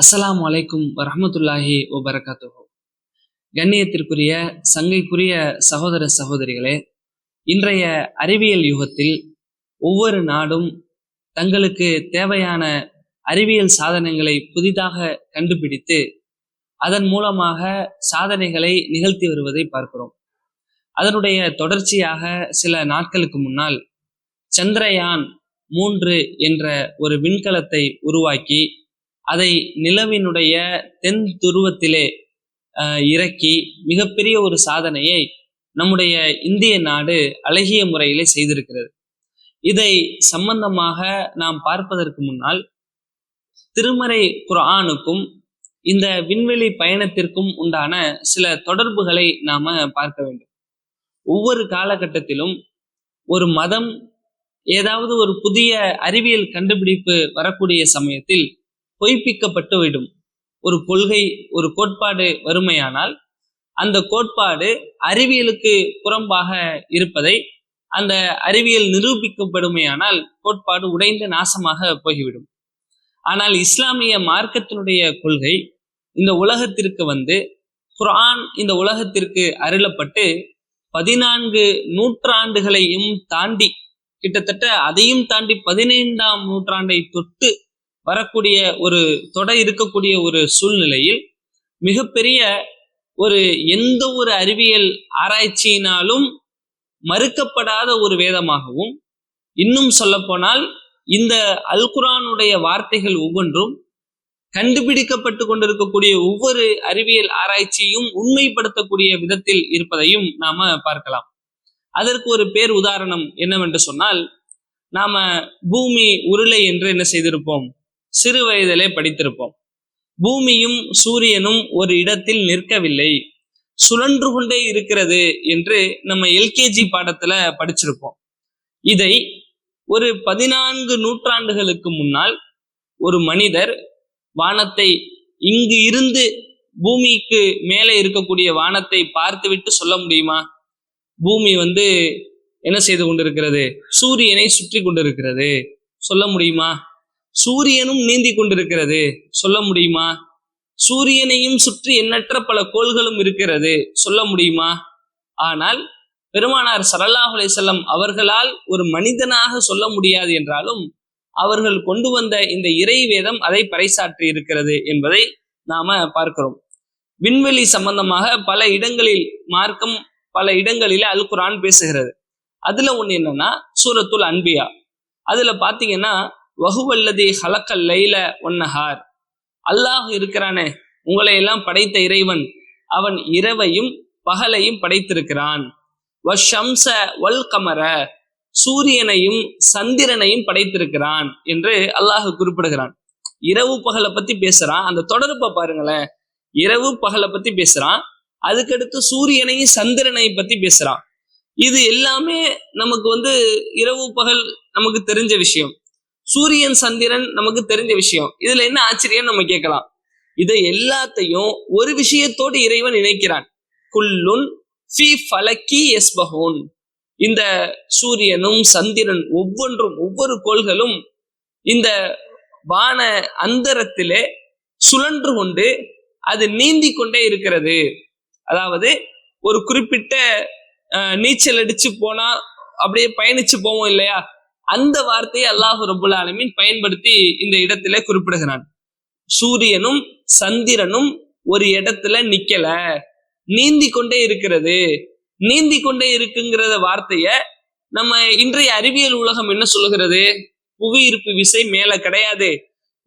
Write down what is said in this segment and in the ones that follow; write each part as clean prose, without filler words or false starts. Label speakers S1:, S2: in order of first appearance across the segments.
S1: அஸ்ஸலாமு அலைக்கும் வரஹ்மத்துல்லாஹி வபரகாத்துஹு. கண்ணியத்திற்குரிய சங்கைக்குரிய சகோதர சகோதரிகளே, இன்றைய அறிவியல் யுகத்தில் ஒவ்வொரு நாடும் தங்களுக்கு தேவையான அறிவியல் சாதனங்களை புதிதாக கண்டுபிடித்து அதன் மூலமாக சாதனைகளை நிகழ்த்தி வருவதை பார்க்கிறோம். அதனுடைய தொடர்ச்சியாக சில நாட்களுக்கு முன்னால் சந்திரயான் 3 என்ற ஒரு விண்கலத்தை உருவாக்கி அதை நிலவினுடைய தென் துருவத்திலே இறக்கி மிகப்பெரிய ஒரு சாதனையை நம்முடைய இந்திய நாடு அழகிய முறையிலே செய்திருக்கிறது. இதை சம்பந்தமாக நாம் பார்ப்பதற்கு முன்னால் திருமறை குர்ஆனுக்கும் இந்த விண்வெளி பயணத்திற்கும் உண்டான சில தொடர்புகளை நாம பார்க்க வேண்டும். ஒவ்வொரு காலகட்டத்திலும் ஒரு மதம் ஏதாவது ஒரு புதிய அறிவியல் கண்டுபிடிப்பு வரக்கூடிய சமயத்தில் பொய்ப்பிக்கப்பட்டு விடும். ஒரு கொள்கை, ஒரு கோட்பாடு வறுமையானால் அந்த கோட்பாடு அறிவியலுக்கு புறம்பாக இருப்பதை அந்த அறிவியல் நிரூபிக்கப்படுமையானால் கோட்பாடு உடைந்து நாசமாக போய்விடும். ஆனால் இஸ்லாமிய மார்க்கத்தினுடைய கொள்கை இந்த உலகத்திற்கு வந்து குர்ஆன் இந்த உலகத்திற்கு அருளப்பட்டு 14 நூற்றாண்டுகளையும் தாண்டி, கிட்டத்தட்ட அதையும் தாண்டி 15ஆம் நூற்றாண்டை தொட்டு வரக்கூடிய ஒரு இருக்கக்கூடிய ஒரு சூழ்நிலையில் மிகப்பெரிய எந்த ஒரு அறிவியல் ஆராய்ச்சியினாலும் மறுக்கப்படாத ஒரு வேதமாகவும், இன்னும் சொல்ல போனால் இந்த அல் குர்ஆனுடைய வார்த்தைகள் ஒவ்வொன்றும் கண்டுபிடிக்கப்பட்டு கொண்டிருக்கக்கூடிய ஒவ்வொரு அறிவியல் ஆராய்ச்சியும் உண்மைப்படுத்தக்கூடிய விதத்தில் இருப்பதையும் நாம பார்க்கலாம். அதற்கு ஒரு பேர் உதாரணம் என்னவென்று சொன்னால், நாம பூமி உருளை என்று என்ன செய்திருப்போம், சிறு வயதிலே படித்திருப்போம். பூமியும் சூரியனும் ஒரு இடத்தில் நிற்கவில்லை, சுழன்று கொண்டே இருக்கிறது என்று நம்ம எல்கேஜி பாடத்துல படிச்சிருப்போம். இதை ஒரு 14 நூற்றாண்டுகளுக்கு முன்னால் ஒரு மனிதர் வானத்தை, இங்கு இருந்து பூமிக்கு மேலே இருக்கக்கூடிய வானத்தை பார்த்துவிட்டு சொல்ல முடியுமா? பூமி என்ன செய்து கொண்டிருக்கிறது, சூரியனை சுற்றி கொண்டிருக்கிறது, சொல்ல முடியுமா? சூரியனும் நீந்தி கொண்டிருக்கிறது, சொல்ல முடியுமா? சூரியனையும் சுற்றி எண்ணற்ற பல கோள்களும் இருக்கிறது, சொல்ல முடியுமா? ஆனால் பெருமானார் ஸல்லல்லாஹு அலைஹி வஸல்லம் அவர்களால் ஒரு மனிதனாக சொல்ல முடியாது என்றாலும் அவர்கள் கொண்டு வந்த இந்த இறை வேதம் அதை பறைசாற்றி இருக்கிறது என்பதை நாம பார்க்கிறோம். விண்வெளி சம்பந்தமாக பல இடங்களில் மார்க்கம், பல இடங்களில அல் குர்ஆன் பேசுகிறது. அதுல ஒண்ணு என்னன்னா சூரத்துல் அன்பியா. அதுல பாத்தீங்கன்னா வஹுவல்லதி ஹலக்கல் லைல வன்னஹார், அல்லாஹ் இருக்கிறானே, உங்களை எல்லாம் படைத்த இறைவன், அவன் இரவையும் பகலையும் படைத்திருக்கிறான். வஷம்ஸ வல் கமர, சூரியனையும் சந்திரனையும் படைத்திருக்கிறான் என்று அல்லாஹ் குறிப்பிடுகிறான். இரவு பகலை பத்தி பேசுறான், அந்த தொடர்பை பாருங்களேன். இரவு பகலை பத்தி பேசுறான், அதுக்கடுத்து சூரியனையும் சந்திரனை பத்தி பேசுறான். இது எல்லாமே நமக்கு இரவு பகல் நமக்கு தெரிஞ்ச விஷயம், சூரியன் சந்திரன் நமக்கு தெரிஞ்ச விஷயம். இதுல என்ன ஆச்சரியம் நம்ம கேட்கலாம். இதை எல்லாத்தையும் ஒரு விஷயத்தோடு இறைவன் இணைக்கிறான். குல்லுன் ஃபீ ஃபலக்கி யஸ்பஹூன். இந்த சூரியனும் சந்திரன் ஒவ்வொன்றும், ஒவ்வொரு கோள்களும் இந்த வான அந்தரத்திலே சுழன்று கொண்டு அது நீந்தி கொண்டே இருக்கிறது. அதாவது ஒரு குறிப்பிட்ட நீச்சல் அடிச்சு போனா அப்படியே பயணிச்சு போவோம் இல்லையா, அந்த வார்த்தையை அல்லாஹ் ரப்புல் ஆலமீன் பயன்படுத்தி இந்த இடத்துல குறிப்பிடுகிறான். சூரியனும் சந்திரனும் ஒரு இடத்துல நிக்கல, நீந்தி கொண்டே இருக்கிறது. நீந்தி கொண்டே இருக்குங்கிற வார்த்தைய நம்ம இன்றைய அறிவியல் உலகம் என்ன சொல்லுகிறது, புவியீர்ப்பு விசை மேல கிடையாது.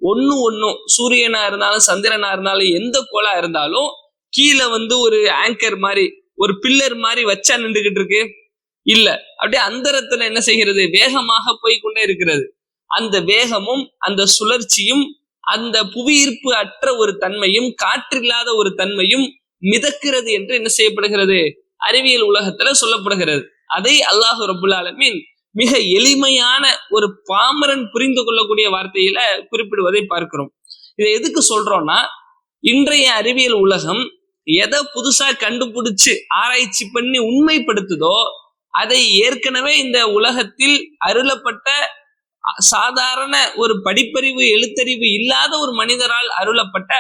S1: ஒன்னும் சூரியனா இருந்தாலும் சந்திரனா இருந்தாலும் எந்த கோளா இருந்தாலும் கீழே ஒரு ஆங்கர் மாதிரி, ஒரு பில்லர் மாதிரி வச்சா நின்றுகிட்டு இருக்கு இல்ல, அப்படியே அந்தரத்துல என்ன செய்கிறது, வேகமாக போய்கொண்டே இருக்கிறது. அந்த வேகமும் அந்த சுழற்சியும் அந்த புவியீர்ப்பு அற்ற ஒரு தன்மையும் காற்றில்லாத ஒரு தன்மையும் மிதக்கிறது என்று என்ன செய்யப்படுகிறது, அறிவியல் உலகத்துல சொல்லப்படுகிறது. அதை அல்லாஹ் ரப்புல் ஆலமீன் மிக எளிமையான ஒரு பாமரன் புரிந்து கொள்ளக்கூடிய வார்த்தையில குறிப்பிடுவதை பார்க்கிறோம். இதை எதுக்கு சொல்றோம்னா, இன்றைய அறிவியல் உலகம் எதை புதுசா கண்டுபிடிச்சு ஆராய்ச்சி பண்ணி உண்மைப்படுத்துதோ அதை ஏற்கனவே இந்த உலகத்தில் அருளப்பட்ட சாதாரண ஒரு படிப்பறிவு எழுத்தறிவு இல்லாத ஒரு மனிதரால் அருளப்பட்ட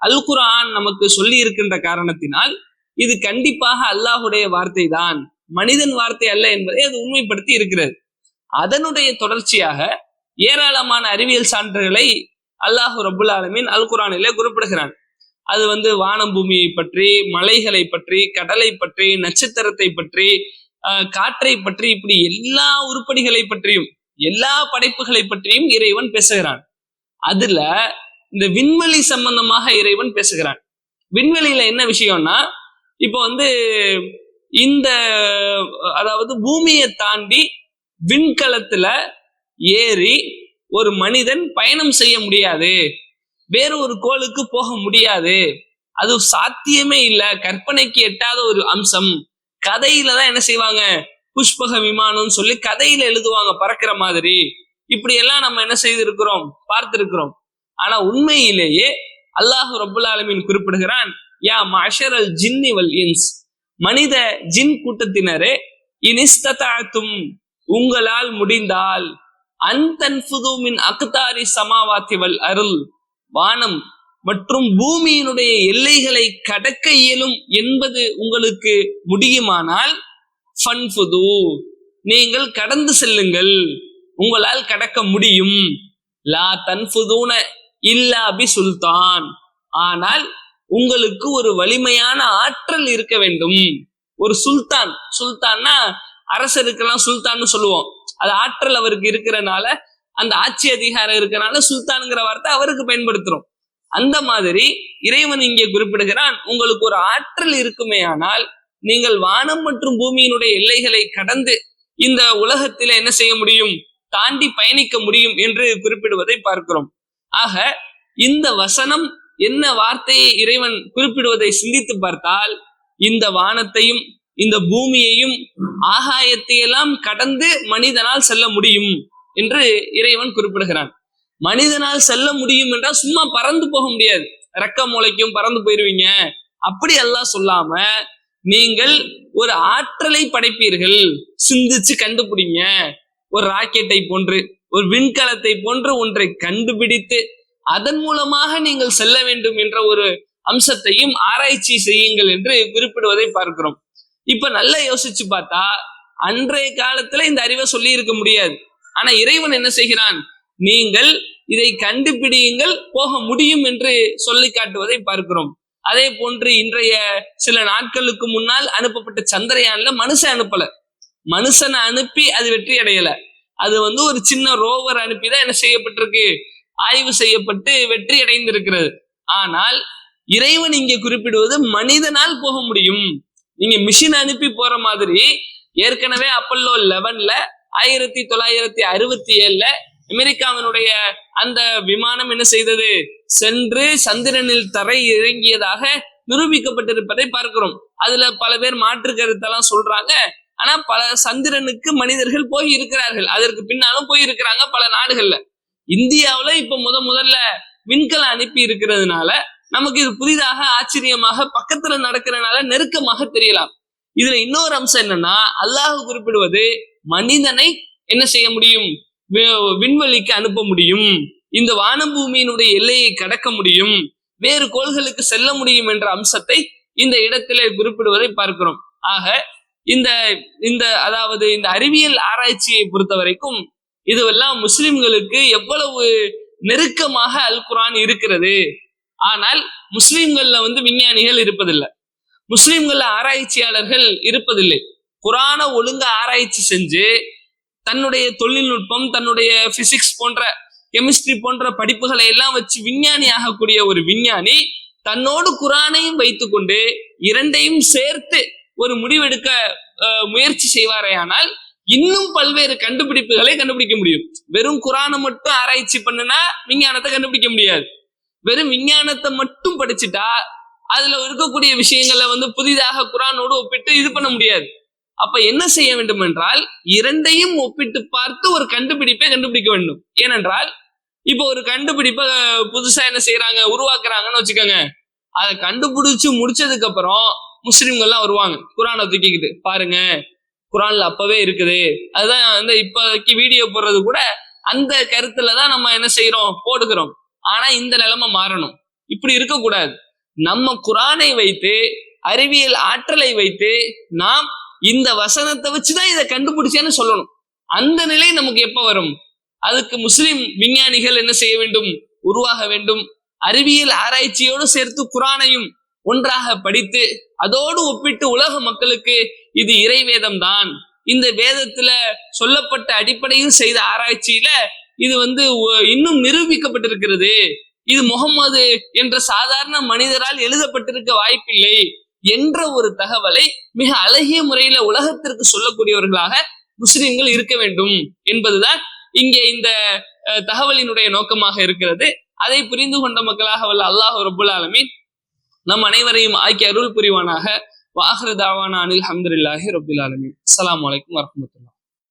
S1: அல் குர்ஆன் நமக்கு சொல்லி இருக்கின்ற காரணத்தினால் இது கண்டிப்பாக அல்லாஹுடைய வார்த்தை தான், மனிதன் வார்த்தை அல்ல என்பதை அது உண்மைப்படுத்தி இருக்கிறது. அதனுடைய தொடர்ச்சியாக ஏராளமான அறிவியல் சான்றுகளை அல்லாஹு ரப்புல் ஆலமீன் அல் குர்ஆனிலே குறிப்பிடுகிறான். அது வானம் பூமியை பற்றி, மலைகளை பற்றி, கடலை பற்றி, நட்சத்திரத்தை பற்றி, காற்றை பற்றி, இப்படி எல்லா உருப்படிகளை பற்றியும் எல்லா படைப்புகளை பற்றியும் இறைவன் பேசுகிறான். அதுல இந்த விண்வெளி சம்பந்தமாக இறைவன் பேசுகிறான். விண்வெளியில என்ன விஷயம்னா, இப்போ இந்த அதாவது பூமியை தாண்டி விண்கலத்துல ஏறி ஒரு மனிதன் பயணம் செய்ய முடியாது, வேற ஒரு கோளுக்கு போக முடியாது, அது சாத்தியமே இல்லை, கற்பனைக்கு எட்டாத ஒரு அம்சம். கதையில தான் என்ன செய்வாங்க, புஷ்பக விமானம்னு சொல்லி கதையில எழுதுவாங்க பறக்கிற மாதிரி. இப்படி எல்லாம் நம்ம என்ன செய்திருக்கிறோம், பார்த்திருக்கிறோம். ஆனா உண்மையிலேயே அல்லாஹு ரப்புல் ஆலமீன் குறிப்பிடுகிறான், யா மஅஷரல் ஜின்னி வல் இன்ஸ், மனித ஜின் கூட்டத்தினரே, இனிஸ்ததஅதும் உங்களால் முடிந்தால், அன்தன்ஃபுது மின் அக்தாரி சமாவாத்தி வல் அருள், வானம் மற்றும் பூமியினுடைய எல்லைகளை கடக்க இயலும் என்பது உங்களுக்கு முடியுமானால், ஃபன்ஃபுது நீங்கள் கடந்து செல்லுங்கள், உங்களால் கடக்க முடியும். லா தன்ஃபுதூன இல்லா பி சுல்தான், ஆனால் உங்களுக்கு ஒரு வலிமையான ஆற்றல் இருக்க வேண்டும். ஒரு சுல்தான், சுல்தான்னா அரசருக்கெல்லாம் சுல்தான்னு சொல்லுவோம், அது ஆற்றல் அவருக்கு இருக்கிறனால, அந்த ஆட்சி அதிகாரம் இருக்கிறனால சுல்தான்ங்கிற வார்த்தை அவருக்கு பயன்படுத்துறோம். அந்த மாதிரி இறைவன் இங்கே குறிப்பிடுகிறான், உங்களுக்கு ஒரு ஆற்றல் இருக்குமே ஆனால் நீங்கள் வானம் மற்றும் பூமியினுடைய எல்லைகளை கடந்து இந்த உலகத்தில என்ன செய்ய முடியும், தாண்டி பயணிக்க முடியும் என்று குறிப்பிடுவதை பார்க்கிறோம். ஆக இந்த வசனம் என்ன வார்த்தையை இறைவன் குறிப்பிடுவதை சிந்தித்து பார்த்தால், இந்த வானத்தையும் இந்த பூமியையும் ஆகாயத்தையெல்லாம் கடந்து மனிதனால் செல்ல முடியும் என்று இறைவன் குறிப்பிடுகிறான். மனிதனால் செல்ல முடியும் என்றால் சும்மா பறந்து போக முடியாது, ரெக்க மூளைக்கும் பறந்து போயிருவீங்க அப்படி எல்லாம் சொல்லாம, நீங்கள் ஒரு ஆற்றலை படைப்பீர்கள், சிந்திச்சு கண்டுபிடிங்க, ஒரு ராக்கெட்டை போன்று ஒரு விண்கலத்தை போன்று ஒன்றை கண்டுபிடித்து அதன் மூலமாக நீங்கள் செல்ல வேண்டும் என்ற ஒரு அம்சத்தையும் ஆராய்ச்சி செய்யுங்கள் என்று குறிப்பிடுவதை பார்க்கிறோம். இப்ப நல்லா யோசிச்சு பார்த்தா, அன்றைய காலத்துல இந்த அறிவை சொல்லி இருக்க முடியாது. ஆனா இறைவன் என்ன செய்கிறான், நீங்கள் இதை கண்டுபிடியுங்கள், போக முடியும் என்று சொல்லி காட்டுவதை பார்க்கிறோம். அதே போன்று இன்றைய சில நாட்களுக்கு முன்னால் அனுப்பப்பட்ட சந்திரயான்ல மனுஷன் அனுப்பல, மனுஷனை அனுப்பி அது வெற்றி அடையல. அது ஒரு சின்ன ரோவர் அனுப்பிதான் என்ன செய்யப்பட்டிருக்கு, ஆய்வு செய்யப்பட்டு வெற்றி அடைந்திருக்கிறது. ஆனால் இறைவன் இங்கே குறிப்பிடுவது மனிதனால் போக முடியும். நீங்க மிஷின் அனுப்பி போற மாதிரி ஏற்கனவே அப்பல்லோ 11ல 1967ல அமெரிக்காவினுடைய அந்த விமானம் என்ன செய்தது, சென்று சந்திரனில் தரை இறங்கியதாக நிரூபிக்கப்பட்டிருப்பதை பார்க்கிறோம். அதுல பல பேர் மாற்று கருத்தெல்லாம் சொல்றாங்க. ஆனா பல சந்திரனுக்கு மனிதர்கள் போய் இருக்கிறார்கள், அதற்கு பின்னாலும் போய் இருக்கிறாங்க பல நாடுகள்ல. இந்தியாவுல இப்ப முதல்ல விண்கலம் அனுப்பி இருக்கிறதுனால நமக்கு இது புதிதாக ஆச்சரியமாக பக்கத்துல நடக்கிறதுனால நெருக்கமாக தெரியலாம். இதுல இன்னொரு அம்சம் என்னன்னா, அல்லாஹ் குறிப்பிடுவது மனிதனை என்ன செய்ய முடியும், விண்வெளிக்கு அனுப்ப முடியும், இந்த வானம் பூமியினுடைய எல்லையை கடக்க முடியும், வேறு கோள்களுக்கு செல்ல முடியும் என்ற அம்சத்தை இந்த இடத்திலே குறிப்பிடுவதை பார்க்கிறோம். ஆக இந்த அதாவது இந்த அறிவியல் ஆராய்ச்சியை பொறுத்த வரைக்கும் இதுவெல்லாம் முஸ்லிம்களுக்கு எவ்வளவு நெருக்கமாக அல் குர்ஆன் இருக்கிறது. ஆனால் முஸ்லிம்கள்ல விஞ்ஞானிகள் இருப்பதில்லை, முஸ்லிம்கள்ல ஆராய்ச்சியாளர்கள் இருப்பதில்லை. குர்ஆனை ஒழுங்கா ஆராய்ச்சி செஞ்சு தன்னுடைய தொழில்நுட்பம், தன்னுடைய பிசிக்ஸ் போன்ற கெமிஸ்ட்ரி போன்ற படிப்புகளை எல்லாம் வச்சு விஞ்ஞானி ஆகக்கூடிய ஒரு விஞ்ஞானி தன்னோடு குர்ஆனையும் வைத்துக்கொண்டு இரண்டையும் சேர்த்து ஒரு முடிவெடுக்க முயற்சி செய்வாரேயானால் இன்னும் பல்வேறு கண்டுபிடிப்புகளை கண்டுபிடிக்க முடியும். வெறும் குர்ஆனை மட்டும் ஆராய்ச்சி பண்ணுனா விஞ்ஞானத்தை கண்டுபிடிக்க முடியாது. வெறும் விஞ்ஞானத்தை மட்டும் படிச்சுட்டா அதுல இருக்கக்கூடிய விஷயங்களை புதிதாக குர்ஆனோடு ஒப்பிட்டு இது பண்ண முடியாது. அப்ப என்ன செய்ய வேண்டும் என்றால், இரண்டையும் ஒப்பிட்டு பார்த்து ஒரு கண்டுபிடிப்பை கண்டுபிடிக்க வேண்டும். ஏனென்றால் இப்போ ஒரு கண்டுபிடிப்பை புதுசா என்ன செய்யறாங்க, உருவாக்குறாங்கன்னு வச்சுக்கோங்க. அதை கண்டுபிடிச்சு முடிச்சதுக்கு அப்புறம் முஸ்லிம்கள்லாம் வருவாங்க குர்ஆனை தூக்கிக்கிட்டு, பாருங்க குர்ஆன்ல அப்பவே இருக்குது. அதுதான் இப்போதைக்கு வீடியோ போடுறது கூட அந்த கருத்துலதான் நம்ம என்ன செய்யறோம், போடுகிறோம். ஆனா இந்த நிலைமை மாறணும். இப்படி இருக்கக்கூடாது. நம்ம குரானை வைத்து, அறிவியல் ஆற்றலை வைத்து நாம் இந்த வசனத்தை வச்சுதான் இதை கண்டுபிடிச்சேன்னு சொல்லணும். அந்த நிலை நமக்கு எப்ப வரும்? அதுக்கு முஸ்லிம் விஞ்ஞானிகள் என்ன செய்ய வேண்டும், உருவாக வேண்டும். அறிவியல் ஆராய்ச்சியோடு சேர்த்து குரானையும் ஒன்றாக படித்து அதோடு ஒப்பிட்டு உலக மக்களுக்கு இது இறைவேதம் தான், இந்த வேதத்துல சொல்லப்பட்ட அடிப்படையில் செய்த ஆராய்ச்சியில இது இன்னும் நிரூபிக்கப்பட்டிருக்கிறது, இது முகம்மது என்ற சாதாரண மனிதரால் எழுதப்பட்டிருக்க வாய்ப்பில்லை என்ற ஒரு தகவலை மிக அழகிய முறையில உலகத்திற்கு சொல்லக்கூடியவர்களாக முஸ்லிம்கள் இருக்க வேண்டும் என்பதுதான் இங்கே இந்த தகவலினுடைய நோக்கமாக இருக்கிறது. அதை புரிந்து கொண்ட மக்களாக வல்ல அல்லாஹ் ரப்புல் ஆலமீன் நம் அனைவரையும் ஆக்கி அருள் புரிவானாக. வாஹிரு தாவானா அனில் ஹம்துலில்லாஹி ரப்பில் ஆலமீன். அஸ்ஸலாமு அலைக்கும் வரஹ்மத்துல்லாஹ்.